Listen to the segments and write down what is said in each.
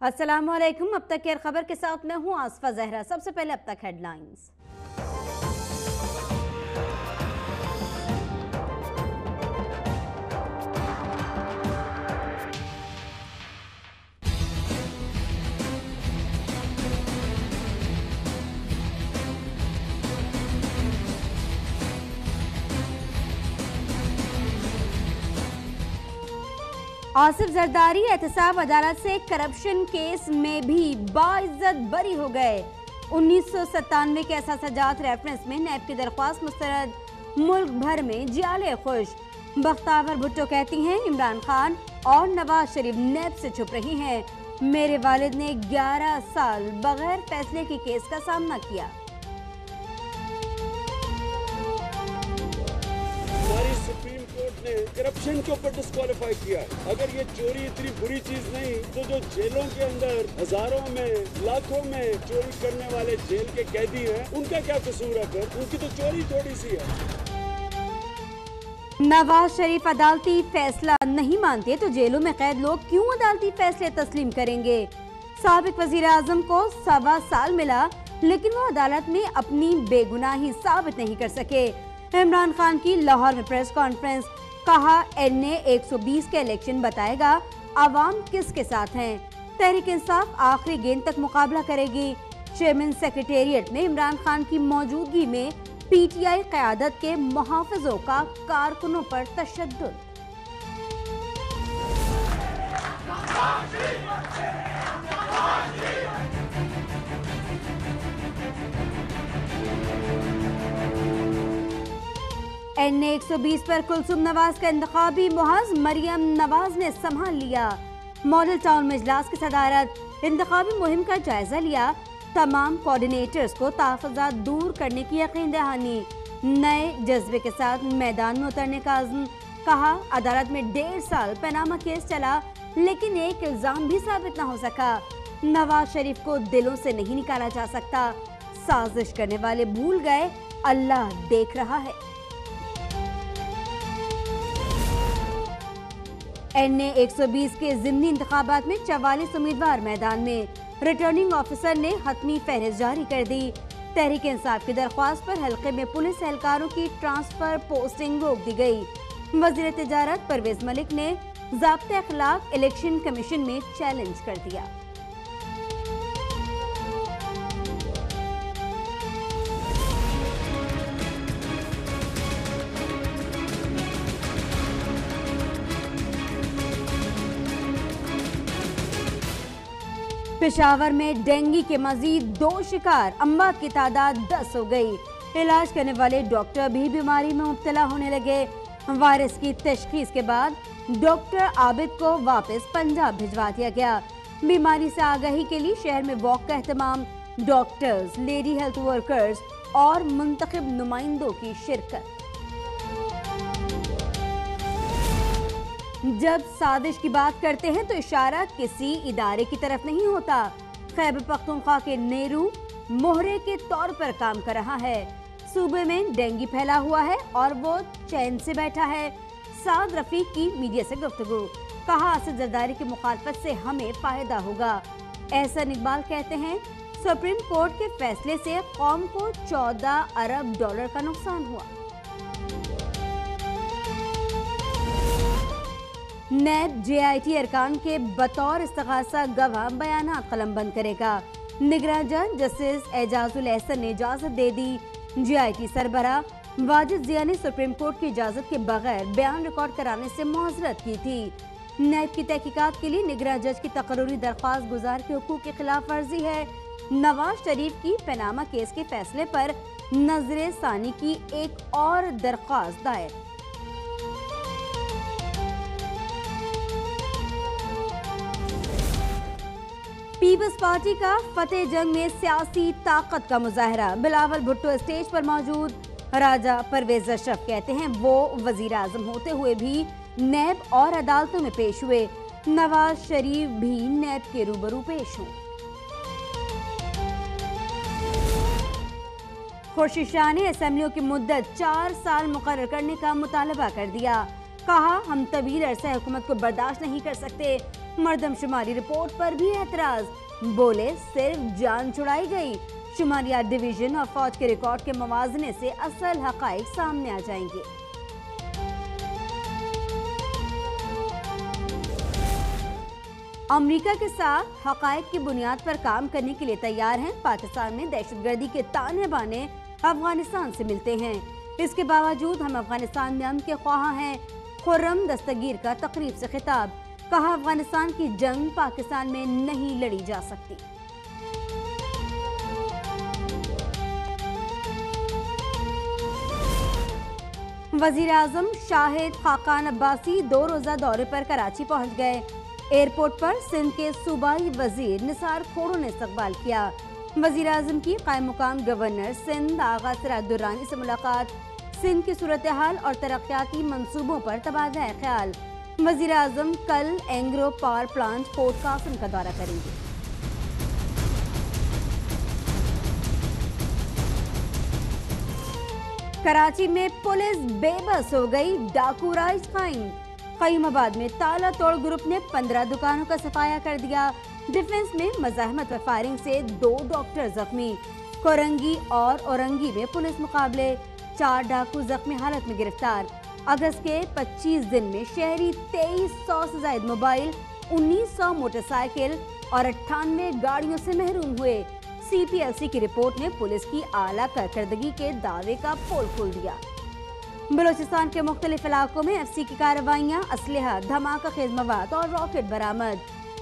अस्सलामुअलैकुम। अब तक केयर खबर के साथ मैं हूं आसफा जहरा। सबसे पहले अब तक हेडलाइंस। आसिफ जरदारी एहतसाब अदालत से करप्शन केस में भी बाइज्जत बरी हो गए। 1997 के असासजात रेफरेंस में नैब की दरख्वास्त मुस्तरद, मुल्क भर में जियाले खुश। बख्तावर भुट्टो कहती हैं इमरान खान और नवाज शरीफ नैब से छुप रही हैं। मेरे वालिद ने 11 साल बगैर फैसले की केस का सामना किया। सुप्रीम कोर्ट ने करप्शन के ऊपर डिस्क्वालीफाई किया है। अगर ये चोरी इतनी बुरी चीज नहीं तो जो जेलों के अंदर हजारों में लाखों में चोरी करने वाले जेल के कैदी हैं, उनका क्या कसूर है? फिर उनकी तो चोरी थोड़ी सी है। नवाज शरीफ अदालती फैसला नहीं मानते तो जेलों में कैद लोग क्यों अदालती फैसले तस्लीम करेंगे? साबिक वजीर आजम को 1.25 साल मिला लेकिन वो अदालत में अपनी बेगुनाही साबित नहीं कर सके। इमरान खान की लाहौर में प्रेस कॉन्फ्रेंस, कहा NA 120 के इलेक्शन बताएगा आवाम किसके साथ हैं। तहरीक इंसाफ आखिरी गेंद तक मुकाबला करेगी। चेयरमैन सेक्रेटेरिएट में इमरान खान की मौजूदगी में PTI क़यादत के मुहाफ़िज़ों का कारकुनों पर तशद्दुद। NA 120 पर कुलसुम नवाज का इंतखाबी मुहज़ मरियम नवाज ने संभाल लिया। मॉडल टाउन में इजलास की सदारत, इंतखाबी मुहिम का जायजा लिया। तमाम कोऑर्डिनेटर्स को तहफ़्फ़ुज़ात दूर करने की यकीन दहानी। नए जज्बे के साथ मैदान में उतरने का अज़्म, कहा अदालत में 1.5 साल पनामा केस चला लेकिन एक इल्ज़ाम भी साबित न हो सका। नवाज शरीफ को दिलों से नहीं निकाला जा सकता। साजिश करने वाले भूल गए अल्लाह देख रहा है। NA 120 के ज़िमनी इंतखाबात में 44 उम्मीदवार मैदान में। रिटर्निंग ऑफिसर ने हतमी फहरिस्त जारी कर दी। तहरीक इंसाफ की दरख्वास्त पर हल्के में पुलिस एहलकारों की ट्रांसफर पोस्टिंग रोक दी गई। वज़ीर तिजारत परवेज मलिक ने ज़ाब्ते अखलाक इलेक्शन कमीशन में चैलेंज कर दिया। पेशावर में डेंगू के मजीद 2 शिकार, अमवात की तादाद 10 हो गई। इलाज करने वाले डॉक्टर भी बीमारी में मुब्तला होने लगे। वायरस की तशखीस के बाद डॉक्टर आबिद को वापस पंजाब भिजवा दिया गया। बीमारी से आगाही के लिए शहर में वॉक का एहतमाम, डॉक्टर्स, लेडी हेल्थ वर्कर्स और मुंतखब नुमाइंदों की शिरकत। जब साजिश की बात करते हैं तो इशारा किसी इदारे की तरफ नहीं होता। खैबर पख्तूनख्वा के नेहरू मोहरे के तौर पर काम कर रहा है। सूबे में डेंगू फैला हुआ है और वो चैन से बैठा है। साद रफीक की मीडिया से गुफ्तगू, कहा आसिफ जरदारी की मुखालफत से हमें फायदा होगा। एहसन इकबाल कहते हैं सुप्रीम कोर्ट के फैसले से कौम को 14 अरब डॉलर का नुकसान हुआ। नैब JIT अरकान के बतौर इस्तग़ासा गवाह बयानात कलमबंद करेगा। निगरान जज जस्टिस एजाजुल एहसन ने इजाजत दे दी। JIT सरबराह वाजिद जिया ने सुप्रीम कोर्ट की इजाजत के बगैर बयान रिकॉर्ड कराने से मुआज़रत की थी। नैब की तहकीकात के लिए निगरान जज की तकर्रुरी दरख्वास्त गुजार के हुकूक की खिलाफ वर्जी है। नवाज शरीफ की पनामा केस के फैसले पर नजरे सानी की एक और दरख्वास्त दायर। पीपल्स पार्टी का फतेह जंग में सियासी ताकत का मुजाहरा। बिलावल भुट्टो स्टेज पर मौजूद। राजा परवेज अशरफ कहते हैं वो वजीर आजम होते हुए भी नैब और अदालतों में पेश हुए। नवाज शरीफ भी नैब के रूबरू पेश हों। खुर्शीद शाह ने असेंबलियों की मुद्दत 4 साल मुकर्रर करने का मुतालबा कर दिया। कहा हम तवील अरसा हुकूमत को बर्दाश्त नहीं कर सकते। मर्दमशुमारी रिपोर्ट पर भी एतराज, बोले सिर्फ जान छुड़ाई गई। शुमारियात डिवीजन और फौज के रिकॉर्ड के मवाजने से असल हकाइक सामने आ जाएंगे। अमेरिका के साथ हकाइक की बुनियाद पर काम करने के लिए तैयार हैं। पाकिस्तान में दहशतगर्दी के ताने बाने अफगानिस्तान से मिलते हैं। इसके बावजूद हम अफगानिस्तान में अमन के ख्वाह हैं। खुर्रम दस्तगीर का तकरीब से खिताब, कहा अफगानिस्तान की जंग पाकिस्तान में नहीं लड़ी जा सकती। वजीर आजम शाहिद खाकान अब्बासी 2 रोजा दौरे पर कराची पहुंच गए। एयरपोर्ट पर सिंध के सूबाई वजीर निसार खोड़ो ने इस्तकबाल किया। वजीर आजम की कायम मुकाम गवर्नर सिंध आगा सिराज दुर्रानी से मुलाकात, सिंध की सूरत हाल और तरक्याती मंसूबों पर तबादला ख्याल। वजीर आजम कल Engro power plant Port Qasim का दौरा करेंगे। कराची में पुलिस बेबस हो गई, डाकू राइज कायम। क़य्युमाबाद में ताला तोड़ ग्रुप ने 15 दुकानों का सफाया कर दिया। डिफेंस में मज़ाहमत व फायरिंग से 2 डॉक्टर जख्मी। कोरंगी और औरंगी में पुलिस मुकाबले, 4 डाकू जख्मी हालत में गिरफ्तार। अगस्त के 25 दिन में शहरी 2300 से ज्यादा मोबाइल, 1900 मोटरसाइकिल और 98 गाड़ियों से महरूम हुए। CPLC की रिपोर्ट ने पुलिस की आला कारकर्दगी के दावे का पोल खोल दिया। बलोचिस्तान के मुख्तलिफ इलाकों में FC की कार्रवाइयां, असलहा, धमाका खेज मवाद और रॉकेट बरामद।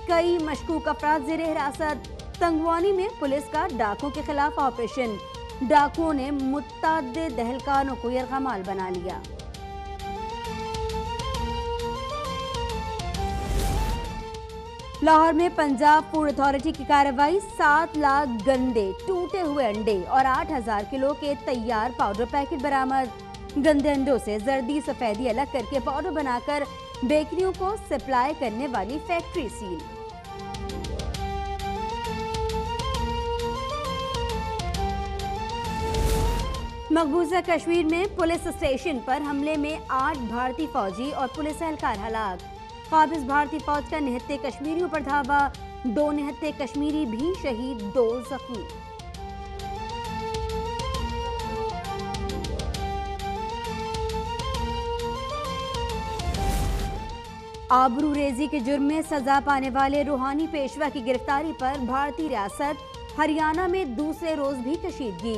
कई मशकूक अफराद ज़ेरे हिरासत। तंगवानी में पुलिस का डाकुओं के खिलाफ ऑपरेशन, डाकुओं ने मुत्तादिद दहलकानों को यरगमाल बना लिया। लाहौर में पंजाब फूड अथॉरिटी की कार्रवाई, 7 लाख गंदे टूटे हुए अंडे और 8000 किलो के तैयार पाउडर पैकेट बरामद। गंदे अंडों से जर्दी सफेदी अलग करके पाउडर बनाकर बेकरियों को सप्लाई करने वाली फैक्ट्री सील। मकबूजा कश्मीर में पुलिस स्टेशन पर हमले में 8 भारतीय फौजी और पुलिस एहलकार हलाक। काबिज भारतीय फौज का निहत्ते कश्मीरियों पर धावा, 2 निहत्ते कश्मीरी भी शहीद, 2 जख्मी। आबरू रेजी के जुर्म में सजा पाने वाले रूहानी पेशवा की गिरफ्तारी पर भारतीय रियासत हरियाणा में दूसरे रोज भी कशीदगी।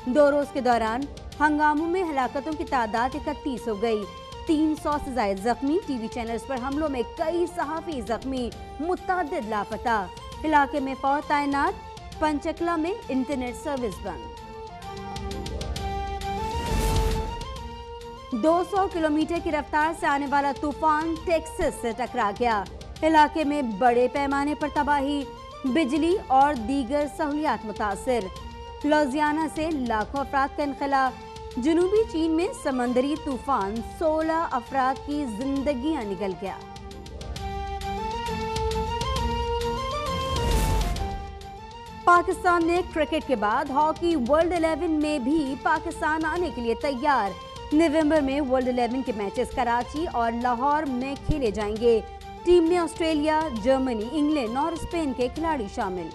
2 रोज के दौरान हंगामों में हलाकतों की तादाद 31 हो गई। 300 से ज्यादा जख्मी। टीवी चैनल्स पर हमलों में कई सहाफी जख्मी, मुत्तादिद लापता। इलाके में फौज तैनात। पंचकला में इंटरनेट सर्विस बंद। 200 किलोमीटर की रफ्तार से आने वाला तूफान टेक्सास से टकरा गया। इलाके में बड़े पैमाने पर तबाही, बिजली और दीगर सहूलियात मुतासिर। लुजियाना से लाखों अफराद का इनखला। जनूबी चीन में समंदरी तूफान 16 अफराद की जिंदगियां निगल गया। पाकिस्तान ने क्रिकेट के बाद हॉकी वर्ल्ड 11 में भी पाकिस्तान आने के लिए तैयार। नवंबर में वर्ल्ड 11 के मैचेस कराची और लाहौर में खेले जाएंगे। टीम में ऑस्ट्रेलिया, जर्मनी, इंग्लैंड और स्पेन के खिलाड़ी शामिल।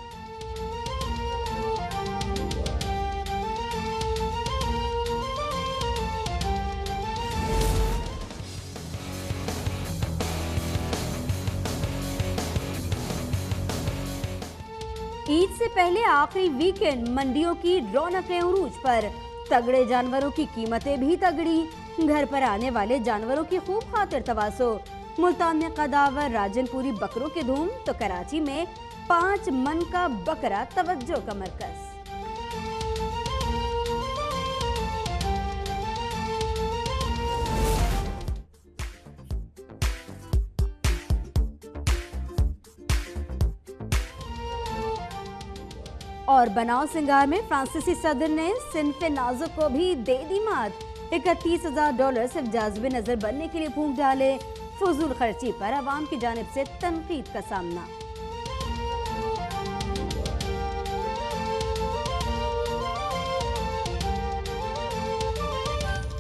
ईद से पहले आखिरी वीकेंड मंडियों की रौनकें उरूज पर। तगड़े जानवरों की कीमतें भी तगड़ी। घर पर आने वाले जानवरों की खूब खातिर तवासो। मुल्तान में कदावर राजनपुरी बकरों की धूम, तो कराची में 5 मन का बकरा तवज्जो का मरकज। और बनाओ सिंगार में फ्रांसीसी सदर ने सिन्फे नाजुक को भी दे दी मात। $31,000 सिर्फ जाज़िब नजर बनने के लिए फूंक डाले। फजूल खर्ची पर अवाम की जानिब से तनकीद का सामना।